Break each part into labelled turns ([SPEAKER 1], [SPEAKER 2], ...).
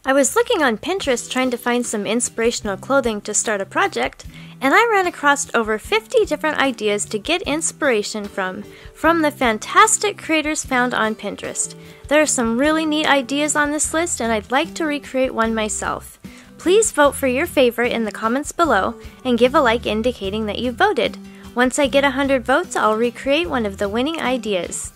[SPEAKER 1] I was looking on Pinterest trying to find some inspirational clothing to start a project, and I ran across over 50 different ideas to get inspiration from the fantastic creators found on Pinterest. There are some really neat ideas on this list, and I'd like to recreate one myself. Please vote for your favorite in the comments below and give a like indicating that you voted. Once I get 100 votes, I'll recreate one of the winning ideas.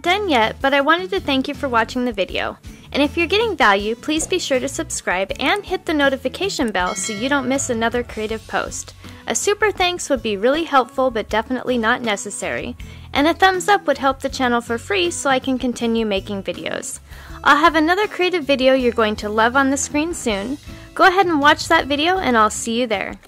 [SPEAKER 1] done yet, but I wanted to thank you for watching the video. And if you're getting value, please be sure to subscribe and hit the notification bell so you don't miss another creative post. A super thanks would be really helpful but definitely not necessary. And a thumbs up would help the channel for free so I can continue making videos. I'll have another creative video you're going to love on the screen soon. Go ahead and watch that video and I'll see you there.